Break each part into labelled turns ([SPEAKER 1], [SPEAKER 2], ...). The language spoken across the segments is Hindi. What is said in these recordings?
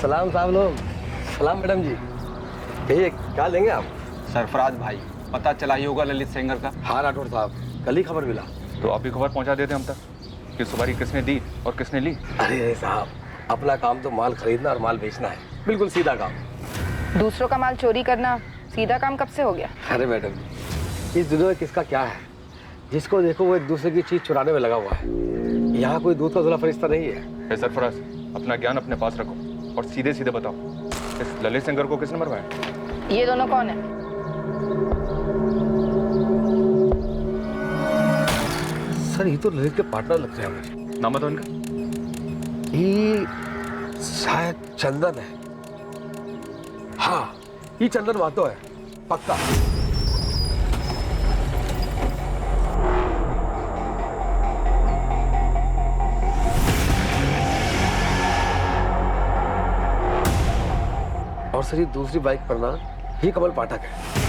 [SPEAKER 1] सलाम साहब लोग। सलाम मैडम जी। कहिए क्या लेंगे आप?
[SPEAKER 2] सरफराज भाई, पता चला ही होगा ललित सेंगर का।
[SPEAKER 1] हाँ राठौर साहब, कल ही खबर मिला।
[SPEAKER 3] तो आप भी खबर पहुंचा देते हम तक कि सुपारी किसने दी और किसने ली।
[SPEAKER 1] अरे साहब, अपना काम तो माल खरीदना और माल बेचना है, बिल्कुल सीधा काम।
[SPEAKER 4] दूसरों का माल चोरी करना सीधा काम कब से हो गया?
[SPEAKER 1] अरे मैडम जी, इस दुनिया में किसका क्या है, जिसको देखो वो एक दूसरे की चीज चुराने में लगा हुआ है। यहाँ कोई दूध का धुला फरिश्ता नहीं है।
[SPEAKER 3] सरफराज, अपना ज्ञान अपने पास रखो और सीधे सीधे बताओ, इस ललित सेंगर को किसने मरवाया?
[SPEAKER 4] ये दोनों कौन है?
[SPEAKER 1] सर ये तो ललित के पार्टनर लगते हैं मुझे।
[SPEAKER 3] नाम बताओ इनका।
[SPEAKER 1] ये शायद चंदन है। हाँ, ये चंदन महतो है, पक्का। और सर ये दूसरी बाइक पर ना, ये कमल पाठक है।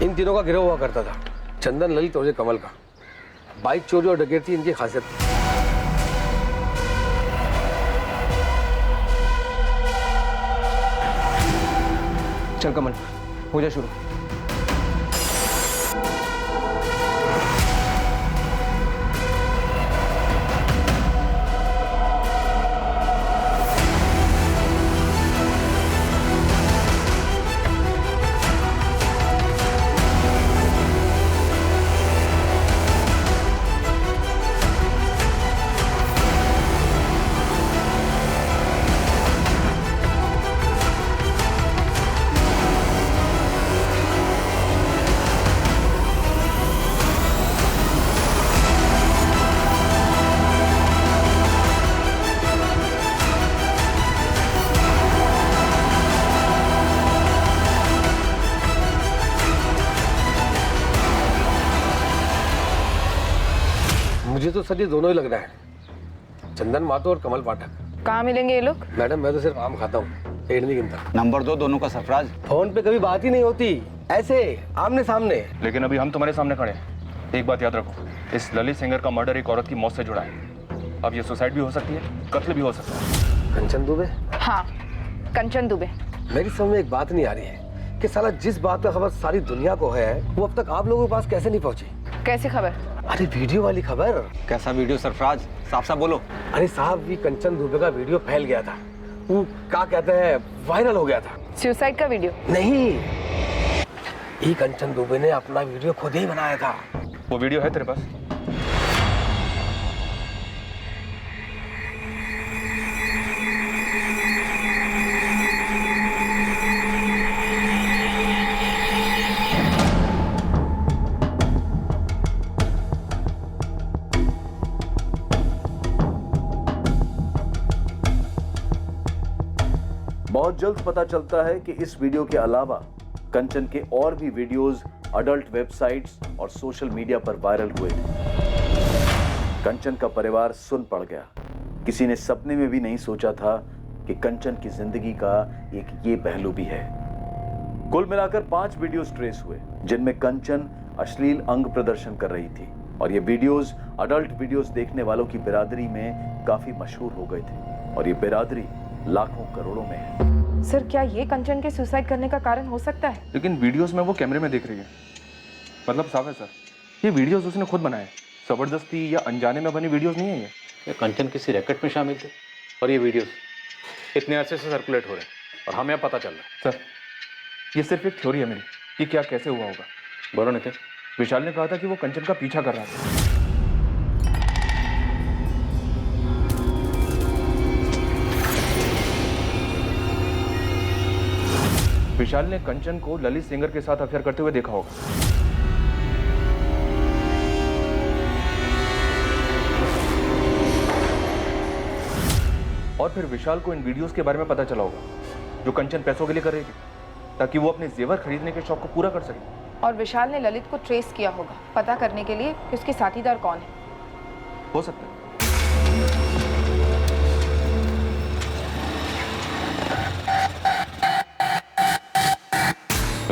[SPEAKER 1] इन तीनों का गिरोह हुआ करता था, चंदन, ललित और ये कमल का। बाइक चोरी और डकैती इनकी खासियत थी।
[SPEAKER 5] चल कमल, हो जा शुरू।
[SPEAKER 1] मुझे तो सर ये दोनों ही लग रहा है, चंदन महतो और कमल पाठक।
[SPEAKER 4] कहाँ मिलेंगे ये लोग?
[SPEAKER 1] मैडम मैं तो सिर्फ आम खाता हूँ, पेड़ नहीं गिनता।
[SPEAKER 2] नंबर 2 दोनों का सरफराज।
[SPEAKER 1] फोन पे कभी बात ही नहीं होती, ऐसे आमने सामने।
[SPEAKER 3] लेकिन अभी हम तुम्हारे सामने खड़े हैं। एक बात याद रखो, इस ललित सेंगर का मर्डर एक औरत की मौत से जुड़ा है। अब ये सुसाइड भी हो सकती है, कत्ल भी हो सकता है।
[SPEAKER 1] कंचन दुबे?
[SPEAKER 4] हाँ, कंचन दुबे।
[SPEAKER 1] मेरी समझ में एक बात नहीं आ रही है कि साला जिस बात का खबर सारी दुनिया को है, वो अब तक आप लोगों के पास कैसे नहीं पहुंची?
[SPEAKER 4] कैसे खबर?
[SPEAKER 1] अरे वीडियो वाली खबर।
[SPEAKER 2] कैसा वीडियो सरफराज, साफ साफ बोलो।
[SPEAKER 1] अरे साहब, ये कंचन दुबे का वीडियो फैल गया था, वो क्या कहते हैं, वायरल हो गया था।
[SPEAKER 4] सुसाइड का वीडियो?
[SPEAKER 1] नहीं, ये कंचन दुबे ने अपना वीडियो खुद ही बनाया था।
[SPEAKER 3] वो वीडियो है तेरे पास?
[SPEAKER 6] बहुत जल्द पता चलता है कि इस वीडियो के अलावा कंचन के और भी वीडियोस अडल्ट वेबसाइट्स और सोशल मीडिया पर वायरल हुए थे। कंचन का परिवार सुन पड़ गया। किसी ने सपने में भी नहीं सोचा था कि कंचन की जिंदगी का एक ये पहलू भी है। कुल मिलाकर 5 वीडियोस ट्रेस हुए, जिनमें कंचन अश्लील अंग प्रदर्शन कर रही थी, और ये वीडियोस अडल्ट वीडियोस देखने वालों की बिरादरी में काफी मशहूर हो गए थे, और ये बिरादरी लाखों करोड़ों में है।
[SPEAKER 4] सर, क्या ये कंचन के सुसाइड करने का कारण हो सकता है?
[SPEAKER 3] लेकिन वीडियोस में वो कैमरे में देख रही है, मतलब साफ है सर, ये वीडियोस उसने खुद बनाए। जबरदस्ती या अनजाने में बनी वीडियोस नहीं है ये।
[SPEAKER 7] कंचन किसी रैकेट में शामिल थे और ये वीडियोस इतने अरसे से सर्कुलेट हो रहे हैं और हमें अब पता चल रहा है।
[SPEAKER 3] सर, ये सिर्फ एक थ्योरी है मेरी कि क्या कैसे हुआ होगा।
[SPEAKER 7] बोलो नितिन।
[SPEAKER 3] विशाल ने कहा था कि वो कंचन का पीछा कर रहा था। विशाल ने कंचन को ललित सेंगर के साथ अफेयर करते हुए देखा होगा। और फिर विशाल को इन वीडियोस के बारे में पता चला होगा जो कंचन पैसों के लिए कर रही थी, ताकि वो अपने जेवर खरीदने के शौक को पूरा कर सके।
[SPEAKER 4] और विशाल ने ललित को ट्रेस किया होगा पता करने के लिए कि उसके साथीदार कौन है।
[SPEAKER 3] हो सकता है।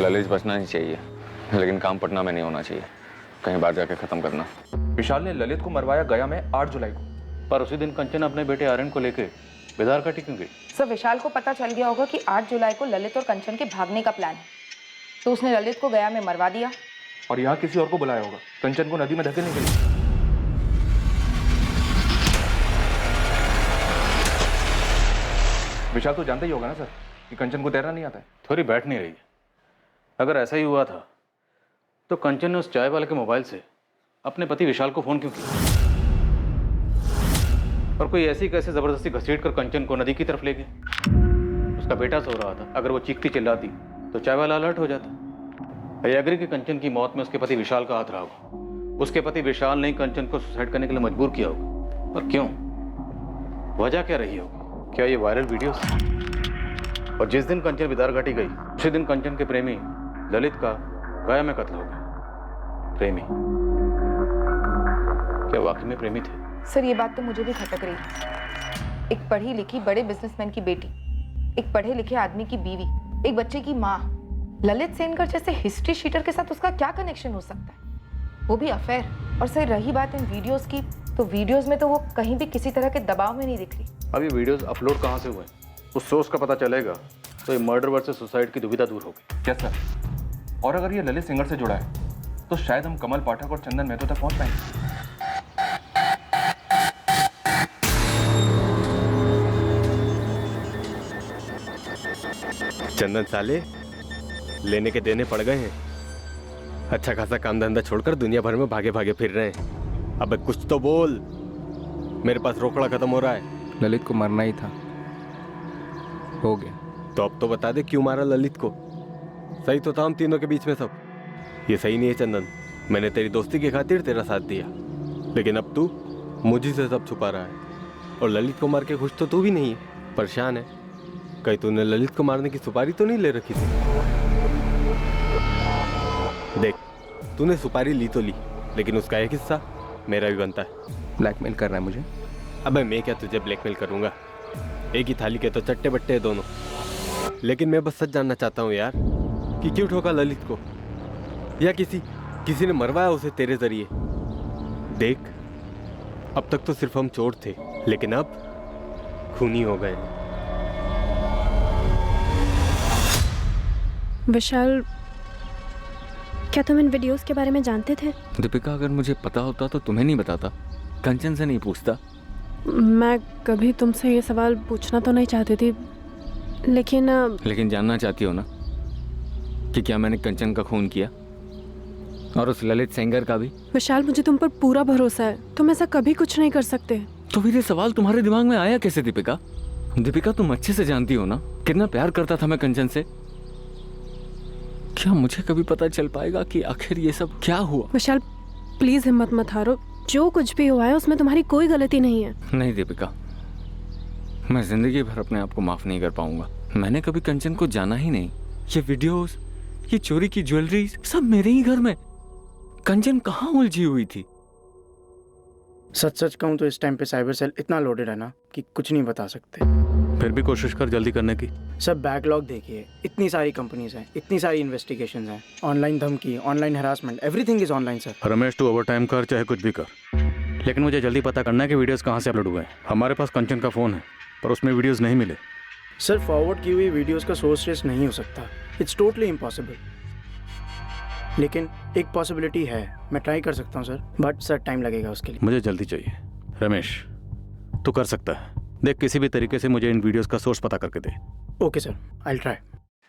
[SPEAKER 2] ललित बचना ही चाहिए, लेकिन काम पटना में नहीं होना चाहिए, कहीं बाहर जाके खत्म करना।
[SPEAKER 3] विशाल ने ललित को मरवाया गया में 8 जुलाई को।
[SPEAKER 7] पर उसी दिन कंचन अपने बेटे आर्यन को लेके बेदारघाटी क्यों गई?
[SPEAKER 4] सर विशाल को पता चल गया होगा कि 8 जुलाई को ललित और कंचन के भागने का प्लान है, तो उसने ललित को गया में मरवा दिया
[SPEAKER 3] और यहाँ किसी और को बुलाया होगा कंचन को नदी में धकेलने के लिए। विशाल तो जानता ही होगा ना सर कि कंचन को तैरना नहीं आता है।
[SPEAKER 7] थोड़ी बैठ नहीं रही है। अगर ऐसा ही हुआ था तो कंचन ने उस चाय वाले के मोबाइल से अपने पति विशाल को फोन क्यों किया? और कोई ऐसी कैसे जबरदस्ती घसीट कर कंचन को नदी की तरफ ले गए? उसका बेटा सो रहा था, अगर वो चीखती चिल्लाती तो चाय वाला अलर्ट हो जाता। आई एग्री कि कंचन की मौत में उसके पति विशाल का हाथ रहा होगा। उसके पति विशाल ने कंचन को सुसाइड करने के लिए मजबूर किया होगा। और क्यों? वजह क्या रही होगी? क्या ये वायरल वीडियोस? और जिस दिन कंचन बेदारघाटी गई उसी दिन कंचन के प्रेमी ललित का गया में कत्ल हो गया। प्रेमी? क्या वाकई में प्रेमी थे?
[SPEAKER 4] सर ये बात तो मुझे भी खटक रही है। एक पढ़ी लिखी बड़े बिजनेसमैन की बेटी, एक पढ़े लिखे आदमी की बीवी, एक बच्चे की माँ, ललित सेनकर जैसे हिस्ट्री शीटर के साथ उसका क्या कनेक्शन हो सकता है? वो भी अफेयर। और सर रही बात इन वीडियोस की, तो वीडियोस में तो वो कहीं भी किसी तरह के दबाव में नहीं दिख रही।
[SPEAKER 7] अब ये वीडियोस अपलोड कहाँ से हुए? उस सोर्स का पता चलेगा तो ये मर्डर वर्सेस सुसाइड की दुविधा दूर होगी।
[SPEAKER 3] क्या सर? और अगर ये ललित सिंगर से जुड़ा है तो शायद हम कमल पाठक और चंदन मेहतो तक पहुंच पाएंगे।
[SPEAKER 1] चंदन साले लेने के देने पड़ गए हैं। अच्छा खासा काम धंधा छोड़कर दुनिया भर में भागे भागे फिर रहे हैं। अबे कुछ तो बोल, मेरे पास रोकड़ा खत्म हो रहा है।
[SPEAKER 5] ललित को मरना ही था, हो गया।
[SPEAKER 1] तो अब तो बता दे क्यों मारा ललित को? सही तो था हम तीनों के बीच में सब। ये सही नहीं है चंदन, मैंने तेरी दोस्ती की खातिर तेरा साथ दिया, लेकिन अब तू मुझे से सब छुपा रहा है। और ललित को मार के खुश तो तू भी नहीं है, परेशान है। कहीं तूने ललित को मारने की सुपारी तो नहीं ले रखी थी? देख, तूने सुपारी ली तो ली, लेकिन उसका एक हिस्सा मेरा भी बनता है।
[SPEAKER 5] ब्लैकमेल कर रहा है मुझे?
[SPEAKER 1] अबे मैं क्या तुझे ब्लैकमेल करूंगा? एक ही थाली के तो चट्टे बट्टे हैं दोनों। लेकिन मैं बस सच जानना चाहता हूँ यार कि क्यों ठोका ललित को, या किसी ने मरवाया उसे तेरे जरिए? देख, अब तक तो सिर्फ हम चोर थे, लेकिन अब खूनी हो गए।
[SPEAKER 8] विशाल, क्या तुम इन वीडियोस के बारे में जानते थे?
[SPEAKER 5] दीपिका, अगर मुझे पता होता तो तुम्हें नहीं बताता, कंचन से नहीं पूछता।
[SPEAKER 8] मैं कभी तुमसे ये सवाल पूछना तो नहीं चाहती थी, लेकिन
[SPEAKER 5] जानना चाहती हो ना कि क्या मैंने कंचन का खून किया, और उस ललित सेंगर का भी?
[SPEAKER 8] विशाल, मुझे तुम पर पूरा भरोसा है, तुम ऐसा कभी कुछ नहीं कर सकते।
[SPEAKER 5] तो फिर ये सवाल तुम्हारे दिमाग में आया कैसे दीपिका? दीपिका, तुम अच्छे से जानती हो ना कितना प्यार करता था मैं कंचन से। क्या मुझे कभी पता चल पाएगा कि आखिर ये सब क्या हुआ?
[SPEAKER 8] विशाल प्लीज हिम्मत मत हारो, जो कुछ भी हुआ है उसमें तुम्हारी कोई गलती नहीं है।
[SPEAKER 5] नहीं दीपिका, मैं जिंदगी भर अपने आप को माफ नहीं कर पाऊंगा। मैंने कभी कंचन को जाना ही नहीं। ये वीडियोस, ये चोरी की ज्वेलरी, सब मेरे ही घर में। कंचन कहाँ उलझी हुई थी?
[SPEAKER 9] सच कहूँ तो इस टाइम पे साइबर सेल इतना लोडेड है ना कि कुछ नहीं बता सकते।
[SPEAKER 7] फिर भी कोशिश कर जल्दी करने की।
[SPEAKER 9] सब बैकलॉग देखिए, इतनी सारी कंपनीज हैं, इतनी सारी इन्वेस्टिगेशंस हैं, ऑनलाइन धमकी, online harassment, everything is online sir.
[SPEAKER 7] Ramesh, तू ओवर टाइम कर चाहे कुछ भी कर, लेकिन मुझे जल्दी पता करना है कि वीडियोस कहाँ से अपलोड हुए हैं। हमारे पास कंचन का फ़ोन है पर उसमें वीडियोस नहीं मिले।
[SPEAKER 9] सर फॉरवर्ड की हुई वीडियोस का सोर्स ट्रेस नहीं हो सकता, इट्स टोटली इम्पॉसिबल। लेकिन एक पॉसिबिलिटी है, मैं ट्राई कर सकता हूँ सर, बट सर टाइम लगेगा उसके लिए।
[SPEAKER 7] मुझे जल्दी चाहिए। रमेश, तू कर सकता है, देख किसी भी तरीके से मुझे इन वीडियोस का सोर्स पता करके दे।
[SPEAKER 9] Okay sir, I will try.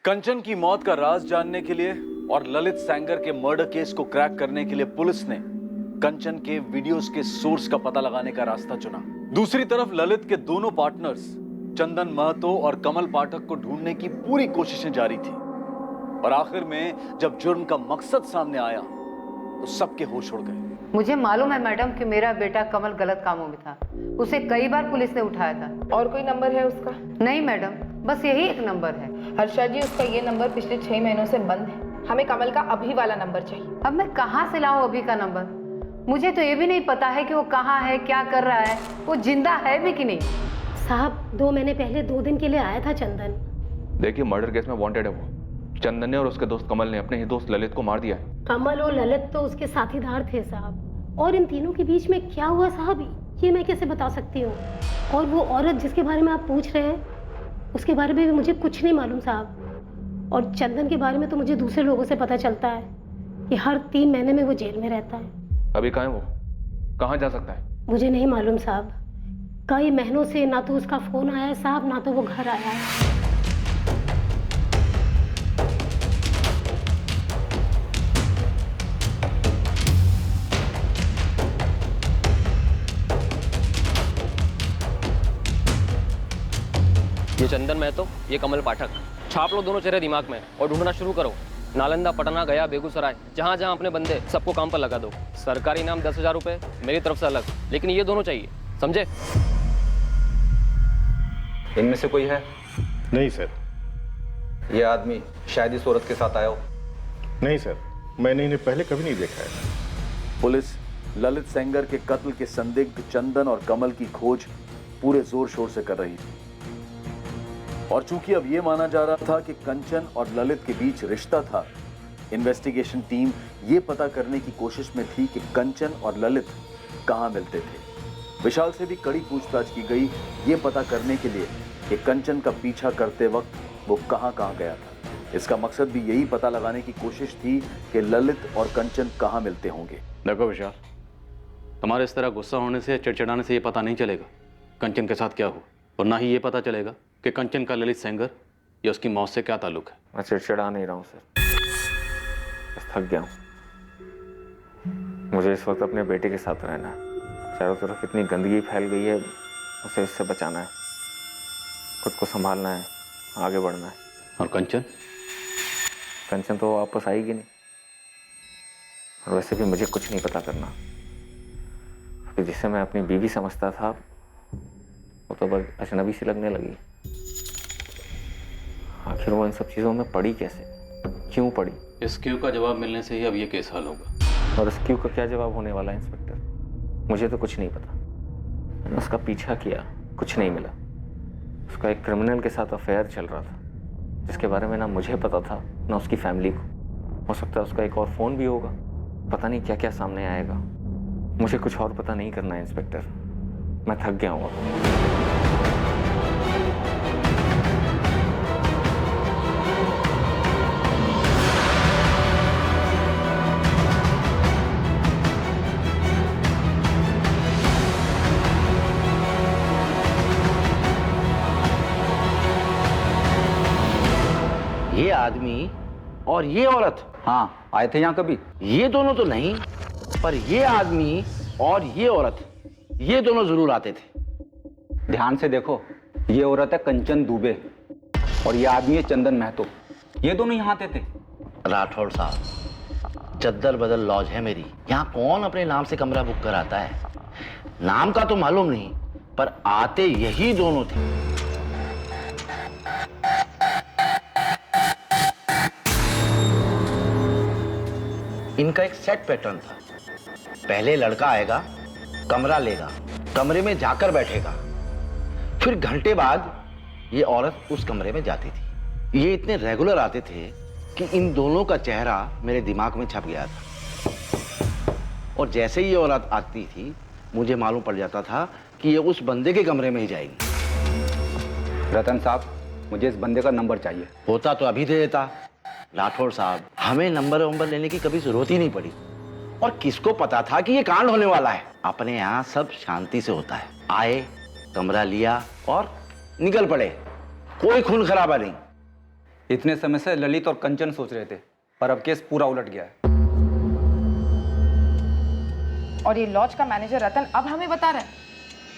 [SPEAKER 6] Kanchan की मौत का राज जानने के लिए और ललित सेंगर के मर्डर केस को क्रैक करने के लिए पुलिस ने कंचन के वीडियोस के सोर्स का पता लगाने का रास्ता चुना। दूसरी तरफ ललित के दोनों पार्टनर्स चंदन महतो और कमल पाठक को ढूंढने की पूरी कोशिशें जारी थी, और आखिर में जब जुर्म का मकसद सामने आया तो सबके होश उड़ गए।
[SPEAKER 10] मुझे मालूम है मैडम कि मेरा बेटा कमल गलत कामों में था, उसे कई बार पुलिस ने उठाया था।
[SPEAKER 4] और कोई नंबर है उसका?
[SPEAKER 10] नहीं मैडम, बस यही एक नंबर है।
[SPEAKER 4] हर्षा जी, उसका ये नंबर पिछले 6 महीनों से बंद है। हमें कमल का अभी वाला नंबर चाहिए।
[SPEAKER 10] अब मैं कहाँ से लाऊं अभी का नंबर? मुझे तो ये भी नहीं पता है कि वो कहाँ है, क्या कर रहा है, वो जिंदा है भी कि नहीं।
[SPEAKER 11] साहब, 2 महीने पहले 2 दिन के लिए आया था चंदन।
[SPEAKER 3] देखिए, मर्डर केस में वांटेड है वो। चंदन ने और उसके दोस्त कमल ने अपने ही दोस्त ललित को मार दिया है।
[SPEAKER 11] कमल और ललित तो उसके साथीदार थे साहब। और इन तीनों के बीच में क्या हुआ साहब, ये मैं कैसे बता सकती हूँ। और वो औरत जिसके बारे में आप पूछ रहे हैं उसके बारे में भी मुझे कुछ नहीं मालूम साहब। और चंदन के बारे में तो मुझे दूसरे लोगों से पता चलता है कि हर 3 महीने में वो जेल में रहता है।
[SPEAKER 3] अभी कहाँ है वो? कहाँ जा सकता है?
[SPEAKER 11] मुझे नहीं मालूम साहब। कई महीनों से ना तो उसका फोन आया है साहब, ना तो वो घर आया है।
[SPEAKER 12] ये चंदन महतो, ये कमल पाठक। छाप लो दोनों चेहरे दिमाग में और ढूंढना शुरू करो। नालंदा, पटना, गया, बेगूसराय, जहाँ जहाँ अपने बंदे, सबको काम पर लगा दो। सरकारी इनाम 10,000 रुपए मेरी तरफ से अलग, लेकिन ये दोनों चाहिए, समझे?
[SPEAKER 2] इनमें से कोई है?
[SPEAKER 13] नहीं सर।
[SPEAKER 2] ये आदमी शायद इस औरत के साथ आया हो।
[SPEAKER 13] नहीं सर, मैंने इन्हें पहले कभी नहीं देखा है।
[SPEAKER 6] पुलिस ललित सेंगर के कत्ल के संदिग्ध चंदन और कमल की खोज पूरे जोर शोर से कर रही थी। और चूंकि अब यह माना जा रहा था कि कंचन और ललित के बीच रिश्ता था, इन्वेस्टिगेशन टीम यह पता करने की कोशिश में थी कि कंचन और ललित कहां मिलते थे। विशाल से भी कड़ी पूछताछ की गई, यह पता करने के लिए कि कंचन का पीछा करते वक्त वो कहां गया था। इसका मकसद भी यही पता लगाने की कोशिश थी कि ललित और कंचन कहां मिलते होंगे।
[SPEAKER 7] देखो विशाल, तुम्हारे इस तरह गुस्सा होने से, चिड़चिड़ाने से ये पता नहीं चलेगा कंचन के साथ क्या हो, और ना ही ये पता चलेगा कि कंचन का ललित सेंगर या उसकी मौत से क्या ताल्लुक है।
[SPEAKER 5] मैं चिड़चिड़ा नहीं रहा हूँ सर, बस थक गया हूँ। मुझे इस वक्त अपने बेटे के साथ रहना है। चारों तरफ इतनी गंदगी फैल गई है, उसे इससे बचाना है, खुद को संभालना है, आगे बढ़ना है।
[SPEAKER 7] और कंचन?
[SPEAKER 5] कंचन तो वापस आएगी नहीं, और वैसे भी मुझे कुछ नहीं पता करना। अभी जिसे मैं अपनी बीवी समझता था वो तो बस अजनबी सी लगने लगी। आखिर वो इन सब चीज़ों में पड़ी कैसे, क्यों पड़ी?
[SPEAKER 7] इस क्यों का जवाब मिलने से ही अब ये केस हल होगा।
[SPEAKER 5] और इस क्यों का क्या जवाब होने वाला है इंस्पेक्टर? मुझे तो कुछ नहीं पता। मैंने उसका पीछा किया, कुछ नहीं मिला। उसका एक क्रिमिनल के साथ अफेयर चल रहा था, जिसके बारे में ना मुझे पता था ना उसकी फैमिली को। हो सकता है उसका एक और फ़ोन भी होगा, पता नहीं क्या क्या सामने आएगा। मुझे कुछ और पता नहीं करना है इंस्पेक्टर, मैं थक गया हूँ अब।
[SPEAKER 14] ये आदमी और ये औरत,
[SPEAKER 2] हाँ, आए थे यहाँ कभी?
[SPEAKER 14] ये दोनों तो नहीं, पर ये आदमी और ये औरत, ये दोनों जरूर आते थे।
[SPEAKER 2] ध्यान से देखो, ये औरत है कंचन दुबे और ये आदमी है चंदन महतो। ये दोनों यहाँ आते थे।
[SPEAKER 14] राठौड़ साहब, चद्दर बदल लॉज है मेरी, यहाँ कौन अपने नाम से कमरा बुक कराता है? नाम का तो मालूम नहीं, पर आते यही दोनों थे। इनका एक सेट पैटर्न था। पहले लड़का आएगा, कमरा लेगा, कमरे में जाकर बैठेगा, फिर घंटे बाद ये औरत उस कमरे में जाती थी। ये इतने रेगुलर आते थे कि इन दोनों का चेहरा मेरे दिमाग में छप गया था। और जैसे ही ये औरत आती थी, मुझे मालूम पड़ जाता था कि ये उस बंदे के कमरे में ही जाएगी।
[SPEAKER 2] रतन साहब, मुझे इस बंदे का नंबर चाहिए।
[SPEAKER 14] होता तो अभी दे देता। राठौड़ साहब, हमें नंबर लेने की कभी जरूरत ही नहीं पड़ी। और किसको पता था कि ये कांड होने वाला है? अपने यहाँ सब शांति से होता है। आए, कमरा लिया और निकल पड़े, कोई खून खराबा नहीं।
[SPEAKER 2] इतने समय से ललित और कंचन सोच रहे थे, पर अब केस पूरा उलट गया है।
[SPEAKER 4] और ये लॉज का मैनेजर रतन अब हमें बता रहा है।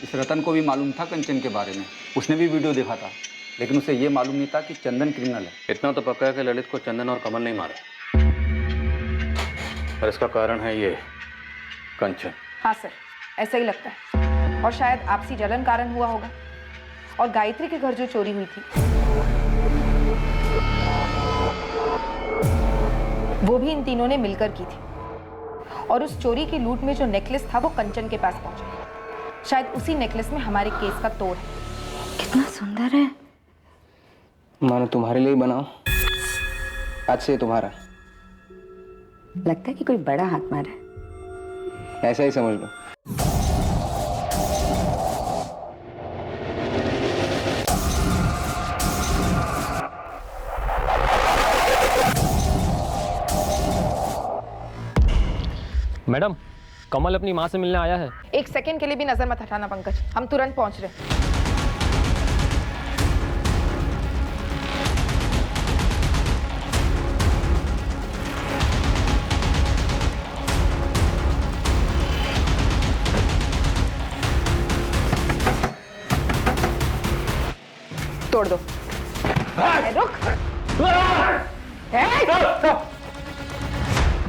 [SPEAKER 2] इस रतन को भी मालूम था कंचन के बारे में, उसने भी वीडियो देखा था, लेकिन उसे ये मालूम नहीं था कि चंदन क्रिमिनल है।
[SPEAKER 7] इतना तो पक्का है कि ललित को चंदन और कमल नहीं मारा, और इसका कारण है ये कंचन।
[SPEAKER 4] हाँ सर, ऐसा ही लगता है। और शायद आपसी जलन कारण हुआ होगा। और गायत्री के घर जो चोरी हुई थी वो भी इन तीनों ने मिलकर की थी। और उस चोरी की लूट में जो नेकलेस था वो कंचन के पास पहुंचा। शायद उसी नेकलेस में हमारे केस का तोड़ है।
[SPEAKER 15] कितना सुंदर है।
[SPEAKER 16] मानो तुम्हारे लिए बनाओ, आज से तुम्हारा।
[SPEAKER 15] लगता है कि कोई बड़ा हाथ मारा है।
[SPEAKER 16] ऐसा ही समझ लो।
[SPEAKER 12] मैडम, कमल अपनी माँ से मिलने आया है।
[SPEAKER 4] एक सेकंड के लिए भी नजर मत हटाना पंकज, हम तुरंत पहुंच रहे हैं। तोड़ दो। रुक।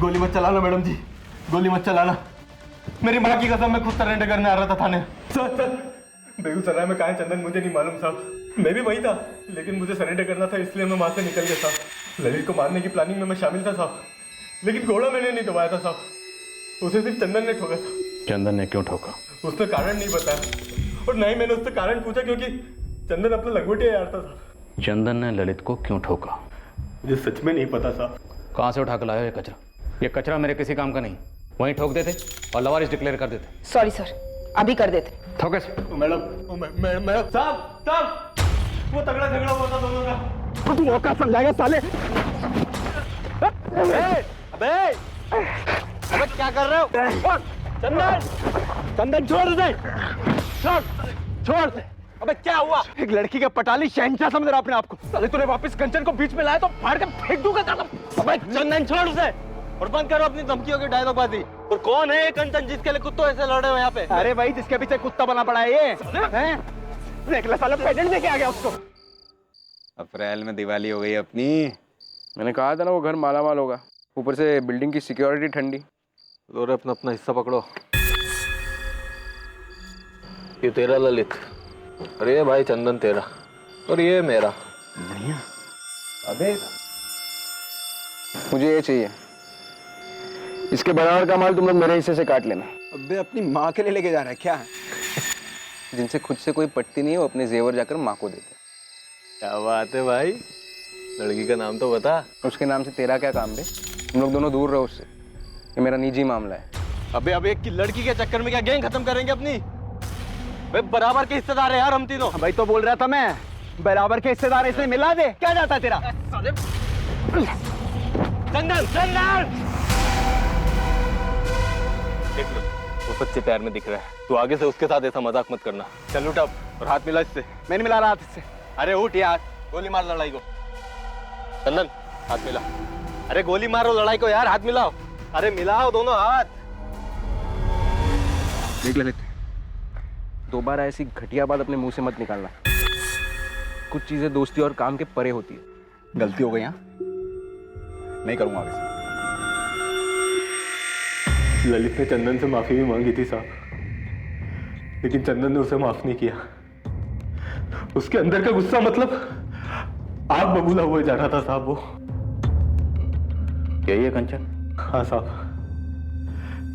[SPEAKER 1] गोली मत चलाना मैडम जी, गोली मत चलाना। मेरी माँ की कसम मैं खुद सरेंडर करने आ रहा था थाने। सर बेगूसराय में कहाँ है चंदन मुझे नहीं मालूम साहब, मैं भी वही था, लेकिन मुझे सरेंडर करना था इसलिए मैं वहाँ से निकल गया साहब। ललित को मारने की प्लानिंग में मैं शामिल था साहब, लेकिन घोड़ा मैंने नहीं दबाया था साहब, उसे सिर्फ चंदन ने ठोका था।
[SPEAKER 3] चंदन ने क्यों ठोका?
[SPEAKER 1] उसने कारण नहीं बताया और ना ही मैंने उससे कारण पूछा, क्योंकि चंदन अपना लंगोटिया यार था साहब।
[SPEAKER 7] चंदन ने ललित को क्यों ठोका?
[SPEAKER 1] मुझे सच में नहीं पता साहब।
[SPEAKER 7] कहाँ से उठा कर लाया ये कचरा? ये कचरा मेरे किसी काम का नहीं, वहीं ठोक देते और लवारिस डिक्लेयर कर देते।
[SPEAKER 4] सॉरी सर, अभी कर देते।
[SPEAKER 7] ठोकस।
[SPEAKER 1] मैडम साहब वो तगड़ा झगड़ा हुआ था दोनों का।
[SPEAKER 7] तू औकात समझाएगा साले?
[SPEAKER 1] अबे क्या कर रहे हो? चंदन छोड़ दे, छोड़ दे। अबे क्या हुआ? एक लड़की का पटाली शहंशाह समझ रहा अपने आप को। साले तूने वापस कंचन को बीच में लाया तो फाड़ के फेंक दूंगा। अबे चंदन छोड़ दे और बंद करो अपनी धमकियों की डायलॉगबाजी। और कौन है ये कंचन जिसके लिए कुत्तों ऐसे लड़े हो यहाँ पे? अरे भाई जिसके पीछे कुत्ता बना पड़ा है ये, हैं? देख ले साला पेटेंट देके आ गया उसको।
[SPEAKER 5] अप्रैल में दिवाली हो गई अपनी।
[SPEAKER 16] मैंने कहा था ना वो घर माला माल होगा, ऊपर से बिल्डिंग की सिक्योरिटी ठंडी।
[SPEAKER 1] लो रे अपना हिस्सा पकड़ो। ये तेरा ललित, अरे ये भाई चंदन तेरा, और ये मेरा।
[SPEAKER 16] बढ़िया। अबे मुझे ये चाहिए, इसके बराबर का माल तुम लोग मेरे हिस्से से काट लेना।
[SPEAKER 5] अबे अपनी माँ के लिए लेके जा रहा है क्या? जिनसे खुद से कोई पटती नहीं है वो अपने जेवर जाकर माँ को देते।
[SPEAKER 1] क्या बात है भाई, लड़की का नाम तो बता।
[SPEAKER 16] उसके नाम से तेरा क्या काम बे? तुम लोग दोनों दूर रहो उससे, ये मेरा निजी मामला है।
[SPEAKER 1] अबे अब एक की लड़की के चक्कर में क्या गैंग खत्म करेंगे अपनी? वे बराबर के हिस्सेदार है यार हम तीनों।
[SPEAKER 5] भाई तो बोल रहा था मैं, बराबर के हिस्सेदार इसलिए मिला दे। क्या जाता है तेरा?
[SPEAKER 1] चंदन चंदन देख लो, वो सच्चे प्यार में दिख रहा है। तू आगे से उसके साथ ऐसा मजाक मत करना। चल उठ अब और हाथ मिला इससे।
[SPEAKER 5] मैं नहीं मिला रहा हाथ इससे।
[SPEAKER 1] अरे उठ यार, गोली मार लड़ाई को। चंदन हाथ मिला। अरे गोली मारो लड़ाई को यार, हाथ मिलाओ। अरे मिलाओ दोनों हाथ।
[SPEAKER 16] देख ललित, दोबारा ऐसी घटिया बात अपने मुंह से मत निकालना। कुछ चीजें दोस्ती और काम के परे होती है।
[SPEAKER 5] गलती हो गई यहाँ, नहीं करूंगा आगे से।
[SPEAKER 1] ललित ने चंदन से माफी भी मांगी थी साहब, लेकिन चंदन ने उसे माफ नहीं किया। उसके अंदर का गुस्सा मतलब आग बबूला हुआ जा रहा था साहब वो।
[SPEAKER 7] यही है कंचन?
[SPEAKER 1] हाँ साहब,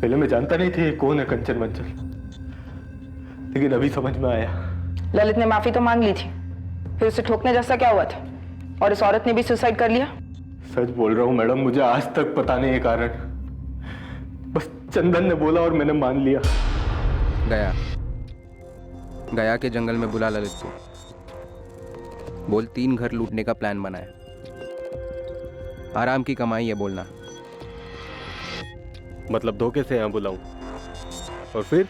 [SPEAKER 1] पहले मैं जानता नहीं था कौन है कंचन वंचन, लेकिन अभी समझ में आया।
[SPEAKER 4] ललित ने माफी तो मांग ली थी, फिर उसे ठोकने जैसा क्या हुआ था? और इस औरत ने भी सुसाइड कर लिया?
[SPEAKER 1] सच बोल रहा हूँ मैडम, मुझे आज तक पता नहीं है कारण, बस चंदन ने बोला और मैंने मान लिया।
[SPEAKER 16] गया के जंगल में बुला ललित को, बोल 3 घर लूटने का प्लान बना है, आराम की कमाई है बोलना।
[SPEAKER 1] मतलब धोखे से यहाँ बुलाऊं और फिर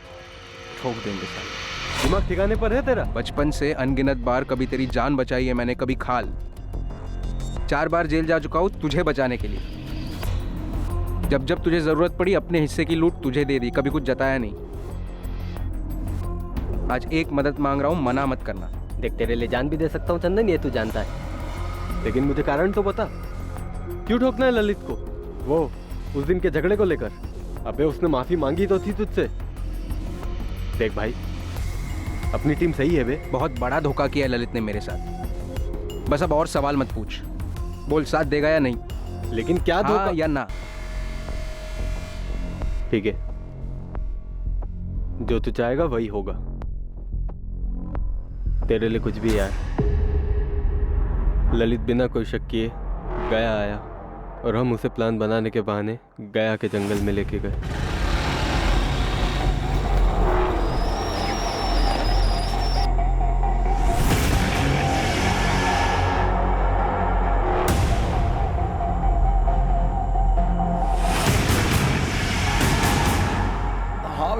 [SPEAKER 16] ठोक देंगे साले।
[SPEAKER 1] दिमाग ठिकाने पर है तेरा?
[SPEAKER 16] बचपन से अनगिनत बार कभी तेरी जान बचाई है मैंने, कभी खाल। 4 बार जेल जा चुका हूं तुझे बचाने के लिए। जब जब तुझे जरूरत पड़ी अपने हिस्से की लूट तुझे दे दी, कभी कुछ जताया नहीं। आज एक मदद मांग रहा हूं, मना मत करना।
[SPEAKER 1] देख तेरे लिए जान भी दे सकता हूँ चंदन, ये तू जानता है, लेकिन मुझे कारण तो बता, क्यों ठोकना है ललित को? वो उस दिन के झगड़े को लेकर? अबे उसने माफी मांगी तो थी तुझसे। देख भाई, अपनी टीम सही है बे।
[SPEAKER 16] बहुत बड़ा धोखा किया है ललित ने मेरे साथ। बस अब और सवाल मत पूछ, बोल साथ देगा या नहीं।
[SPEAKER 1] लेकिन क्या धोखा?
[SPEAKER 16] हाँ या ना?
[SPEAKER 1] ठीक है, जो तू चाहेगा वही होगा, तेरे लिए कुछ भी यार। ललित बिना कोई शक किए गया आया और हम उसे प्लान बनाने के बहाने गया के जंगल में लेके गए।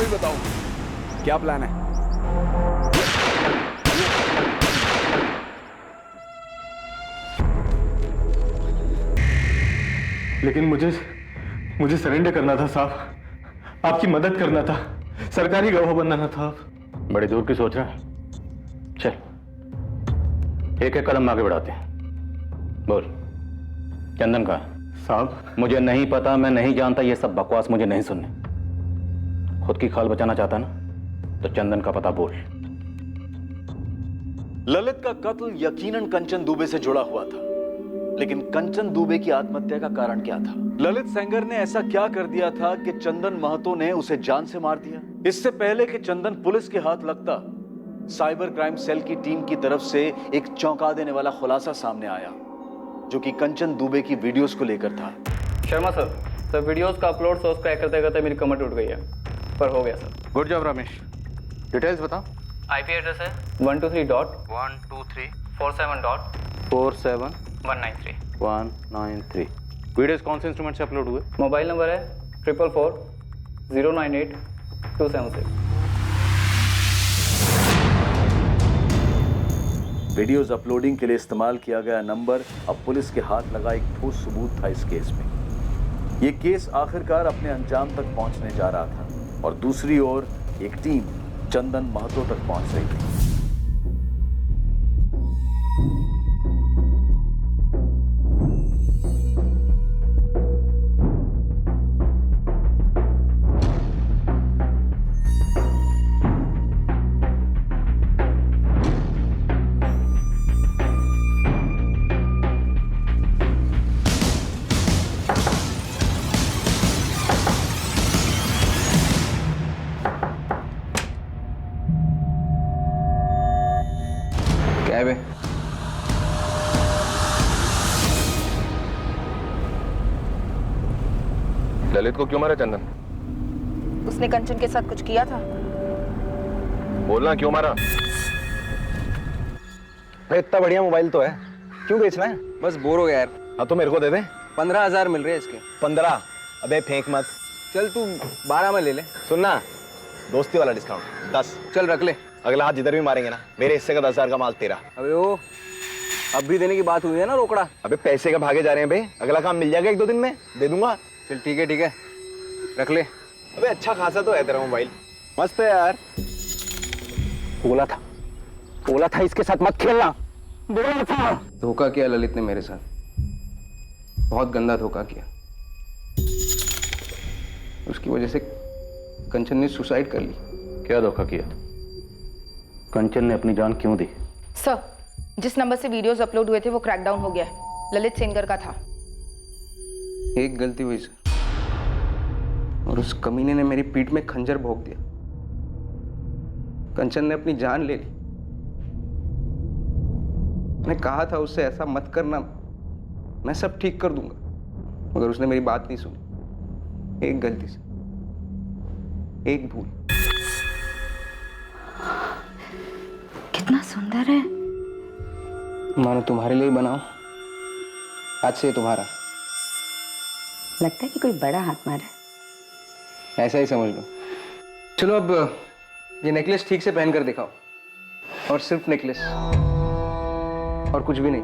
[SPEAKER 17] भी बताओ क्या प्लान है।
[SPEAKER 3] लेकिन मुझे सरेंडर करना था साहब, आपकी मदद करना था, सरकारी गवाह बनना था।
[SPEAKER 7] बड़ी दूर की सोच रहा है। चल एक एक कदम आगे बढ़ाते हैं। बोल, चंदन कहाँ है?
[SPEAKER 3] साहब
[SPEAKER 7] मुझे नहीं पता, मैं नहीं जानता, ये सब बकवास मुझे नहीं सुनने। खुद की खाल बचाना चाहता ना तो चंदन का पता बोल।
[SPEAKER 6] ललित का कत्ल यकीनन कंचन दुबे से जुड़ा हुआ था, लेकिन कंचन दुबे की आत्महत्या का कारण क्या था? ललित सेंगर ने ऐसा क्या कर दिया था कि चंदन महतो ने उसे जान से मार दिया? इससे पहले कि चंदन पुलिस के हाथ लगता, साइबर क्राइम सेल की टीम की तरफ से एक चौंका देने वाला खुलासा सामने आया, जो कि कंचन दुबे की वीडियोस को लेकर था।
[SPEAKER 2] शर्मा सर वीडियोस का अपलोड सोर्स क्रैक करते करते मेरी कमर टूट गई है, पर हो गया sir.
[SPEAKER 7] Good job Ramesh, details बताओ।
[SPEAKER 2] आईपी एड्रेस है 123.123.47.193
[SPEAKER 7] वीडियोस कौन से इंस्ट्रूमेंट से अपलोड हुए?
[SPEAKER 2] मोबाइल नंबर है 444-098-276।
[SPEAKER 6] वीडियोस अपलोडिंग के लिए इस्तेमाल किया गया नंबर अब पुलिस के हाथ लगा एक ठोस सबूत था इस केस में। यह केस आखिरकार अपने अंजाम तक पहुंचने जा रहा था और दूसरी ओर एक टीम चंदन महतो तक पहुंच रही थी।
[SPEAKER 3] ललित को क्यों मारा चंदन?
[SPEAKER 4] उसने कंचन के साथ कुछ किया था।
[SPEAKER 3] बोलना, क्यों मारा?
[SPEAKER 17] भाई इतना बढ़िया मोबाइल तो है, क्यों बेचना है? बस बोर हो गया यार।
[SPEAKER 16] हाँ तो मेरे को दे दे।
[SPEAKER 17] 15,000 मिल रहे हैं इसके।
[SPEAKER 16] 15? अबे फेंक मत।
[SPEAKER 17] चल तू 12 में ले ले।
[SPEAKER 16] सुनना, दोस्ती वाला डिस्काउंट 10।
[SPEAKER 17] चल रख ले।
[SPEAKER 16] अगला हाथ जिधर भी मारेंगे ना, मेरे हिस्से का 10,000 का माल तेरा।
[SPEAKER 17] अबे ओ, अब भी देने की बात हुई है ना रोकड़ा।
[SPEAKER 16] अबे पैसे का भागे जा रहे हैं बे, अगला काम मिल जाएगा 1-2 दिन में, दे दूंगा।
[SPEAKER 17] चल ठीक है रख ले।
[SPEAKER 16] अबे अच्छा खासा तो है तेरा मोबाइल, मस्त है यार।
[SPEAKER 17] बोला था इसके साथ मत खेलना, बोला था। धोखा किया ललित ने मेरे साथ, बहुत गंदा धोखा किया। उसकी वजह से कंचन ने सुसाइड कर ली।
[SPEAKER 7] क्या धोखा किया? कंचन ने अपनी जान क्यों दी?
[SPEAKER 4] सर, जिस नंबर से वीडियोस अपलोड हुए थे वो क्रैकडाउन हो गया है, ललित सेंगर का था।
[SPEAKER 17] एक गलती हुई सर, और उस कमीने ने मेरी पीठ में खंजर भोंक दिया। कंचन ने अपनी जान ले ली। मैंने कहा था उससे ऐसा मत करना, मैं सब ठीक कर दूंगा, मगर उसने मेरी बात नहीं सुनी। एक गलती से, एक भूल।
[SPEAKER 15] कितना सुंदर है।
[SPEAKER 17] मानो तुम्हारे लिए बनाओ, आज से तुम्हारा।
[SPEAKER 15] लगता है कि कोई बड़ा हाथ मारा है।
[SPEAKER 17] ऐसा ही समझ लो। चलो अब ये नेकलेस ठीक से पहन कर दिखाओ, और सिर्फ नेकलेस और कुछ भी नहीं।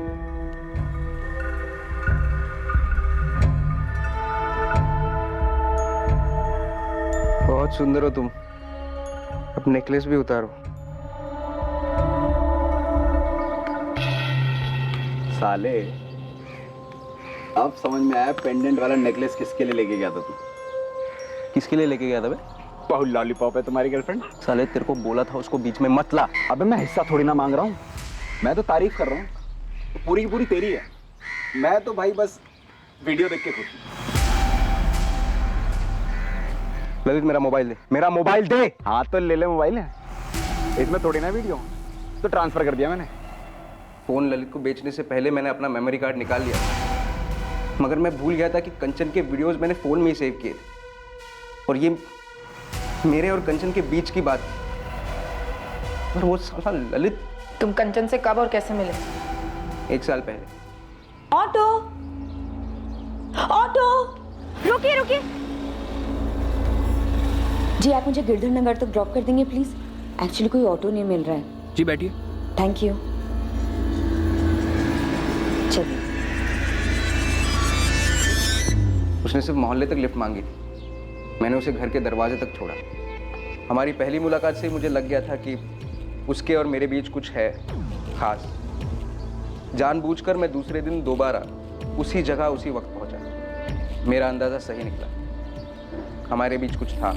[SPEAKER 17] बहुत सुंदर हो तुम, अब नेकलेस भी उतारो।
[SPEAKER 18] साले, अब समझ में आया पेंडेंट वाला नेकलेस किसके लिए लेके गया था तू।
[SPEAKER 17] किसके लिए लेके गया था बे?
[SPEAKER 18] बहुत लॉलीपॉप है तुम्हारी गर्लफ्रेंड।
[SPEAKER 17] साले तेरे को बोला था उसको बीच में मत ला।
[SPEAKER 18] अबे मैं हिस्सा थोड़ी ना मांग रहा हूँ, मैं तो तारीफ कर रहा हूँ, तो पूरी की पूरी तेरी है। मैं तो भाई बस वीडियो देख के खुश हूँ।
[SPEAKER 17] ललित मेरा मोबाइल दे, मेरा मोबाइल दे।
[SPEAKER 18] हाँ तो ले ले मोबाइल है, इसमें थोड़ी ना वीडियो, तो ट्रांसफर कर दिया मैंने।
[SPEAKER 17] फोन ललित को बेचने से पहले मैंने अपना मेमोरी कार्ड निकाल लिया, मगर मैं भूल गया था कि कंचन के वीडियोस मैंने फोन में ही सेव किए थे, और ये मेरे और कंचन के बीच की बात थी। और वो साला ललित।
[SPEAKER 4] तुम कंचन से कब और कैसे मिले?
[SPEAKER 17] 1 साल पहले।
[SPEAKER 4] ऑटो, ऑटो, रुकिए रुकिए।
[SPEAKER 15] जी आप मुझे गिरधर नगर तक ड्रॉप कर देंगे प्लीज? एक्चुअली कोई ऑटो नहीं मिल रहा है।
[SPEAKER 16] जी बैठिए।
[SPEAKER 15] Thank you. चलिए।
[SPEAKER 17] उसने सिर्फ मोहल्ले तक लिफ्ट मांगी थी, मैंने उसे घर के दरवाजे तक छोड़ा। हमारी पहली मुलाकात से ही मुझे लग गया था कि उसके और मेरे बीच कुछ है खास। जानबूझकर मैं दूसरे दिन दोबारा उसी जगह उसी वक्त पहुंचा। मेरा अंदाजा सही निकला, हमारे बीच कुछ था,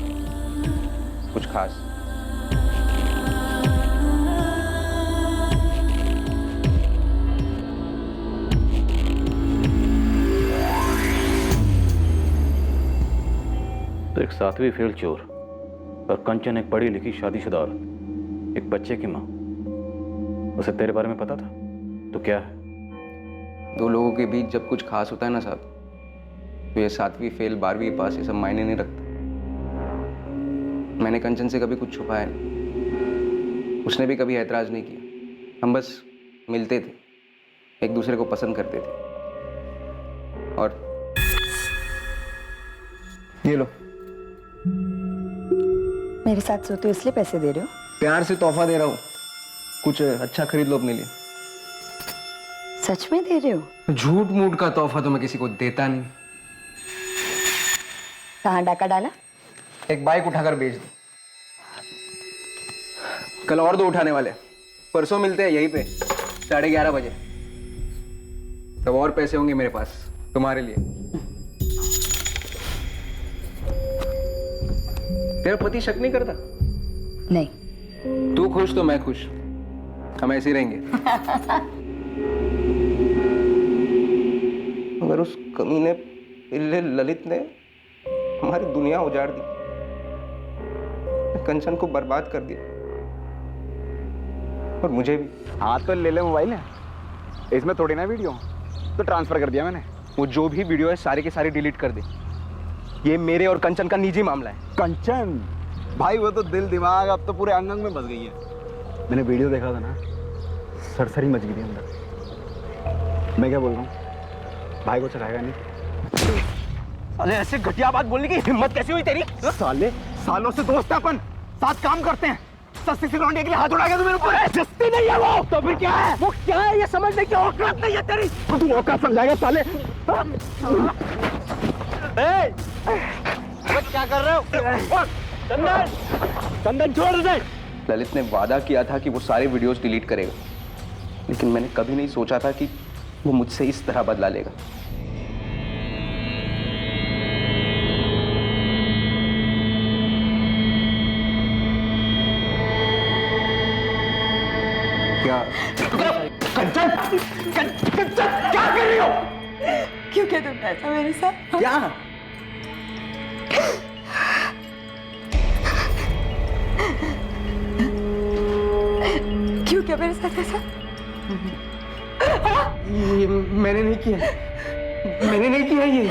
[SPEAKER 17] कुछ खास।
[SPEAKER 7] तो एक 7वीं फेल चोर और कंचन एक पढ़ी लिखी शादीशुदा औरत, एक बच्चे की माँ। उसे तेरे बारे में पता था? तो क्या है?
[SPEAKER 17] दो लोगों के बीच जब कुछ खास होता है ना साहब, तो ये 7वीं फेल 12वीं पास ये सब मायने नहीं रखता। मैंने कंचन से कभी कुछ छुपाया नहीं, उसने भी कभी ऐतराज नहीं किया। हम बस मिलते थे, एक दूसरे को पसंद करते थे। और ये लो,
[SPEAKER 15] मेरे साथ सोते हो इसलिए पैसे दे रहे हो?
[SPEAKER 17] प्यार से तोहफा दे रहा हूँ, कुछ अच्छा खरीद लो अपने लिए।
[SPEAKER 15] सच में दे रहे हो?
[SPEAKER 17] झूठ मूठ का तोहफा तो मैं किसी को देता नहीं।
[SPEAKER 15] कहाँ डाका डाला?
[SPEAKER 17] एक बाइक उठाकर बेच दो। कल और 2 उठाने वाले, परसों मिलते हैं यहीं पे 11:30 बजे। तब और पैसे होंगे मेरे पास तुम्हारे लिए। तेरा पति शक नहीं करता?
[SPEAKER 15] नहीं।
[SPEAKER 17] तू खुश तो मैं खुश, हम ऐसे ही रहेंगे। मगर उस कमीने पिल्ले ललित ने हमारी दुनिया उजाड़ दी, कंचन को बर्बाद कर दिया, और मुझे भी।
[SPEAKER 18] हाँ तो ले ले मोबाइल है, इसमें थोड़ी ना वीडियो, तो ट्रांसफर कर दिया मैंने।
[SPEAKER 17] वो जो भी वीडियो है सारे के सारे डिलीट कर दे। ये मेरे और कंचन का निजी मामला है।
[SPEAKER 18] कंचन भाई वो तो दिल दिमाग अब तो पूरे अंग अंग में बस गई है। मैंने वीडियो देखा था ना, सरसरी मच गई थी अंदर। मैं क्या बोल रहा हूँ, भाई को चलाएगा नहीं।
[SPEAKER 14] अरे ऐसे घटिया बात बोलने की हिम्मत कैसे हुई तेरी?
[SPEAKER 18] साले सालों से दोस्त है अपन, साथ काम करते हैं। सस्ती सी लौंडिया के लिए हाथ उड़ा गया तो मेरे ऊपर है। जस्ती नहीं है वो, तो फिर क्या है? वो क्या है ये समझने की औकात नहीं है तेरी। तू औकात समझाएगा साले।
[SPEAKER 14] क्या कर रहे हो?
[SPEAKER 18] चंदन, चंदन छोड़ दे।
[SPEAKER 17] ललित ने वादा किया था कि वो सारे वीडियोस डिलीट करेगा, लेकिन मैंने कभी नहीं सोचा था कि वो मुझसे इस तरह बदला लेगा। क्या
[SPEAKER 18] कंचन, कंचन क्या कर रही हो?
[SPEAKER 15] क्यों क्या तुम ऐसा मेरे साथ?
[SPEAKER 17] क्या?
[SPEAKER 15] क्यों क्या मेरे साथ ऐसा?
[SPEAKER 17] ये मैंने नहीं किया, मैंने नहीं किया ये।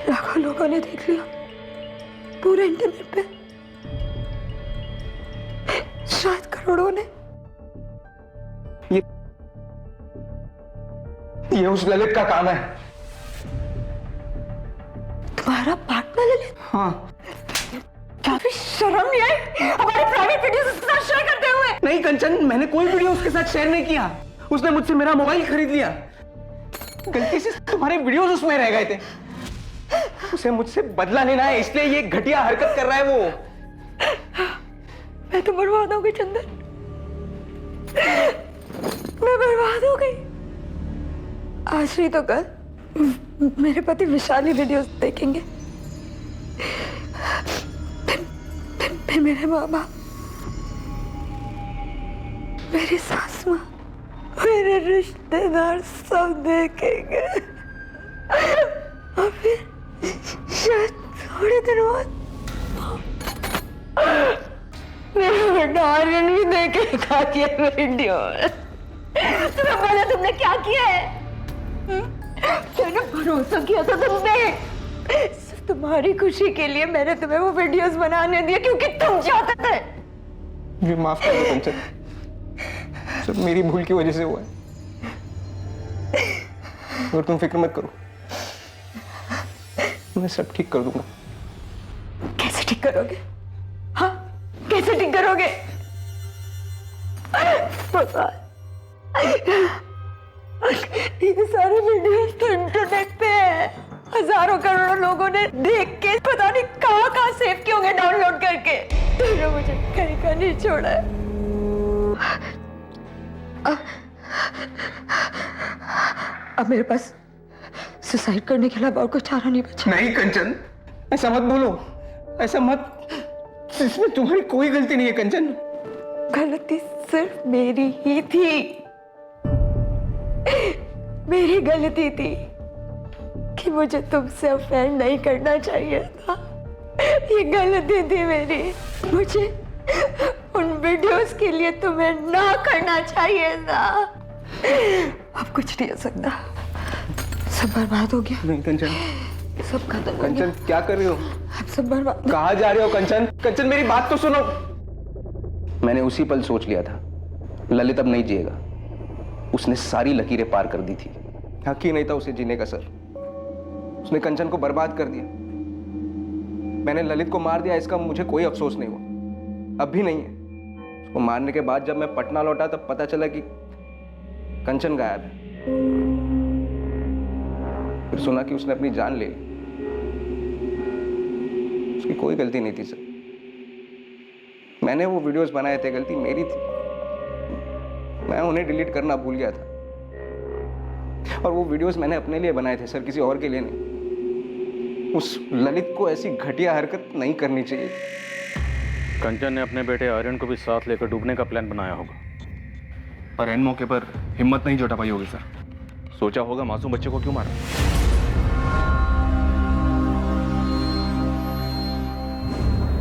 [SPEAKER 15] लाखों लोगों ने देख लिया पूरे इंटरनेट पे, शायद करोड़ों ने।
[SPEAKER 17] ये उस ललित का काम है।
[SPEAKER 15] तुम्हारा पार्टनर ललित?
[SPEAKER 17] हाँ।
[SPEAKER 15] काफी शर्म नहीं आई हमारे प्राइवेट वीडियोस उसके साथ शेयर करते हुए?
[SPEAKER 17] नहीं कंचन, मैंने कोई वीडियो उसके साथ शेयर नहीं किया। उसने मुझसे मेरा मोबाइल खरीद लिया, गलती से तुम्हारे वीडियोस उसमें रह गए थे। उसे मुझसे बदला लेना है, इसलिए ये घटिया हरकत कर रहा है वो।
[SPEAKER 15] मैं तो बर्बाद हो गई चंदन, मैं बर्बाद हो गई। आज नहीं तो कल मेरे पति विशाली वीडियोस देखेंगे, फिर मेरे माँ बाप, मेरी सास माँ, मेरे रिश्तेदार सब देखेंगे। और फिर शायद थोड़े दिन बाद मेरा बेटा आर्यन भी देखेगा ये वीडियो। तुम्हें पता तुमने क्या किया है? मैंने भरोसा किया था तुम पे, सिर्फ तुम्हारी खुशी के लिए मैंने तुम्हें वो वीडियोस बनाने दिए क्योंकि तुम चाहते थे।
[SPEAKER 17] मुझे माफ कर दो कंचन, सब मेरी भूल की वजह से हुआ है, और तुम फिक्र मत करो, मैं सब ठीक कर दूंगा।
[SPEAKER 15] कैसे ठीक करोगे? हाँ, कैसे ठीक करोगे? पता ये सारे वीडियोस तो इंटरनेट पे है, हजारों करोड़ों लोगों ने देख के पता नहीं कहाँ कहाँ सेव किए होंगे डाउनलोड करके। तुमने मुझे कहीं का नहीं छोड़ा है। अब मेरे पास सुसाइड करने के अलावा और कोई चारा नहीं बचा।
[SPEAKER 9] नहीं कंचन, ऐसा मत बोलो, ऐसा मत। इसमें तुम्हारी कोई गलती नहीं है कंचन।
[SPEAKER 15] गलती सिर्फ मेरी ही थी, मेरी गलती थी कि मुझे तुमसे अफेयर नहीं करना चाहिए था। ये गलती थी मेरी। मुझे उन वीडियोस के लिए तुम्हें ना करना चाहिए था। अब कुछ नहीं हो सकता, सब बर्बाद हो गया।
[SPEAKER 9] नहीं कंचन,
[SPEAKER 15] सब खत्म हो
[SPEAKER 9] कंचन
[SPEAKER 15] गया।
[SPEAKER 9] क्या कर रही हो?
[SPEAKER 15] अब सब बर्बाद।
[SPEAKER 9] कहाँ जा रहे हो कंचन? कंचन मेरी बात तो सुनो। मैंने उसी पल सोच लिया था ललित अब नहीं जिएगा। उसने सारी लकीरें पार कर दी थी। हक ही नहीं था उसे जीने का सर। उसने कंचन को बर्बाद कर दिया। मैंने ललित को मार दिया, इसका मुझे कोई अफसोस नहीं हुआ, अब भी नहीं है। उसको मारने के बाद जब मैं पटना लौटा तब पता चला कि कंचन गायब है। फिर सुना कि उसने अपनी जान ले ली। उसकी कोई गलती नहीं थी सर। मैंने वो वीडियोस बनाए थे, गलती मेरी थी। मैं उन्हें डिलीट करना भूल गया था। और वो वीडियोस मैंने अपने लिए बनाए थे सर, किसी और के लिए नहीं। उस ललित को ऐसी घटिया हरकत नहीं करनी चाहिए।
[SPEAKER 3] कंचन ने अपने बेटे आर्यन को भी साथ लेकर डूबने का प्लान बनाया होगा, पर एन मौके पर हिम्मत नहीं जुटा पाई होगी सर। सोचा होगा मासूम बच्चे को क्यों मारा।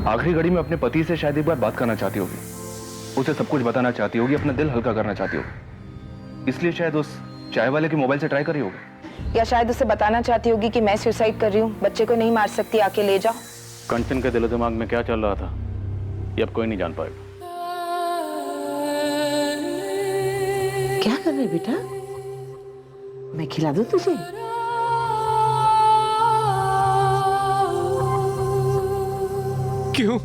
[SPEAKER 3] आखिरी घड़ी में अपने पति से शायद एक बार बात करना चाहती होगी, उसे सब कुछ बताना चाहती होगी, अपना दिल हल्का करना चाहती होगी, इसलिए शायद उस चाय वाले के मोबाइल से ट्राई करी होगी।
[SPEAKER 4] या शायद उसे बताना चाहती होगी कि मैं सुसाइड कर रही हूँ, बच्चे को नहीं मार सकती, आके ले जाओ।
[SPEAKER 7] कंचन के दिलो दिमाग में क्या चल रहा था ये अब कोई नहीं जान पाएगा।
[SPEAKER 15] क्या कर रहे बेटा? मैं खिला दूं तुझे?
[SPEAKER 19] क्यों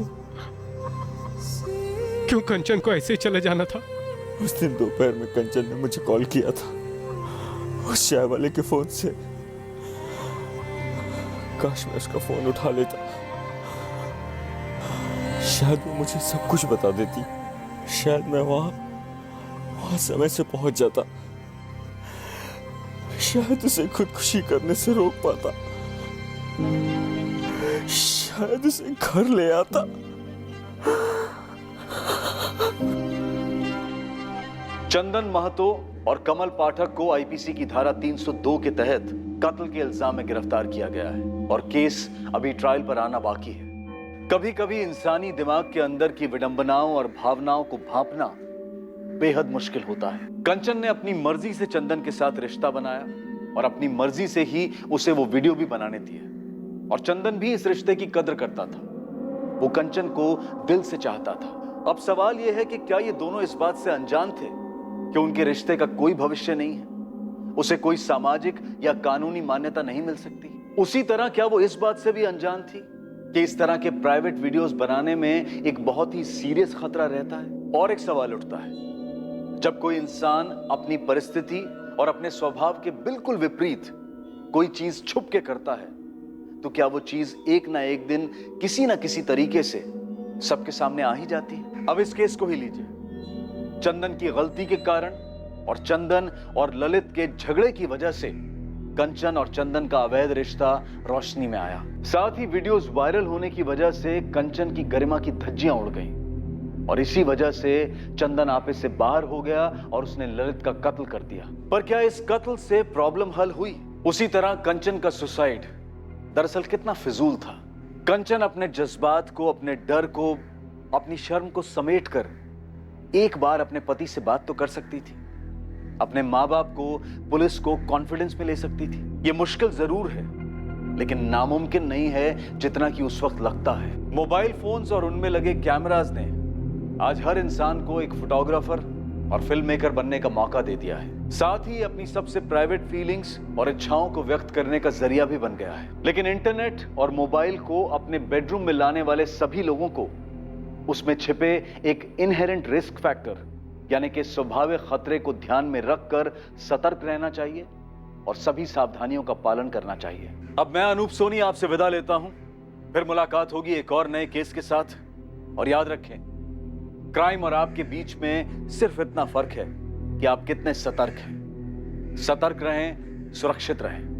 [SPEAKER 19] कंचन को ऐसे ही चले जाना था?
[SPEAKER 20] उस दिन दोपहर में कंचन ने मुझे कॉल किया था उस चाय वाले के फोन से। काश मैं उसका फोन उठा लेता, शायद वो मुझे सब कुछ बता देती। शायद मैं वहां समय से पहुंच जाता। शायद उसे खुदकुशी करने से रोक पाता। शायद उसे घर ले आता।
[SPEAKER 6] चंदन महतो और कमल पाठक को आईपीसी की धारा 302 के तहत कत्ल के इल्जाम में गिरफ्तार किया गया है और केस अभी ट्रायल पर आना बाकी है। कभी कभी इंसानी दिमाग के अंदर की विडंबनाओं और भावनाओं को भांपना बेहद मुश्किल होता है। कंचन ने अपनी मर्जी से चंदन के साथ रिश्ता बनाया और अपनी मर्जी से ही उसे वो वीडियो भी बनाने दिए और चंदन भी इस रिश्ते की कद्र करता था। वो कंचन को दिल से चाहता था। अब सवाल यह है कि क्या ये दोनों इस बात से अनजान थे कि उनके रिश्ते का कोई भविष्य नहीं है, उसे कोई सामाजिक या कानूनी मान्यता नहीं मिल सकती। उसी तरह क्या वो इस बात से भी अनजान थी कि इस तरह के प्राइवेट वीडियोस बनाने में एक बहुत ही सीरियस खतरा रहता है। और एक सवाल उठता है, जब कोई इंसान अपनी परिस्थिति और अपने स्वभाव के बिल्कुल विपरीत कोई चीज छुप के करता है, तो क्या वो चीज एक ना एक दिन किसी ना किसी तरीके से सबके सामने आ ही जाती है। अब इस केस को ही लीजिए। चंदन की गलती के कारण और चंदन और ललित के झगड़े की वजह से कंचन और चंदन का अवैध रिश्ता रोशनी में आया। साथ ही वीडियोस वायरल होने की वजह से कंचन की गरिमा की धज्जियां उड़ गईं और इसी वजह से चंदन आपे से बाहर हो गया और उसने ललित का कत्ल कर दिया। पर क्या इस कत्ल से प्रॉब्लम हल हुई? उसी तरह कंचन का सुसाइड दरअसल कितना फिजूल था। कंचन अपने जज्बात को, अपने डर को, अपनी शर्म को समेट कर एक बार अपने पति से बात तो कर सकती थी, अपने माँ बाप को, पुलिस को कॉन्फिडेंस में ले सकती थी। ये मुश्किल जरूर है लेकिन नामुमकिन नहीं है जितना कि उस वक्त लगता है। मोबाइल फोन्स और उनमें लगे कैमराज ने आज हर इंसान को एक फोटोग्राफर और फिल्म मेकर बनने का मौका दे दिया है। साथ ही अपनी सबसे प्राइवेट फीलिंग्स और इच्छाओं को व्यक्त करने का जरिया भी बन गया है। लेकिन इंटरनेट और मोबाइल को अपने बेडरूम में लाने वाले सभी लोगों को उसमें छिपे एक इनहेरेंट रिस्क फैक्टर यानी कि स्वाभाविक खतरे को ध्यान में रखकर सतर्क रहना चाहिए और सभी सावधानियों का पालन करना चाहिए। अब मैं अनूप सोनी आपसे विदा लेता हूं, फिर मुलाकात होगी एक और नए केस के साथ। और याद रखें, क्राइम और आपके बीच में सिर्फ इतना फर्क है कि आप कितने सतर्क हैं। सतर्क रहें, सुरक्षित रहें।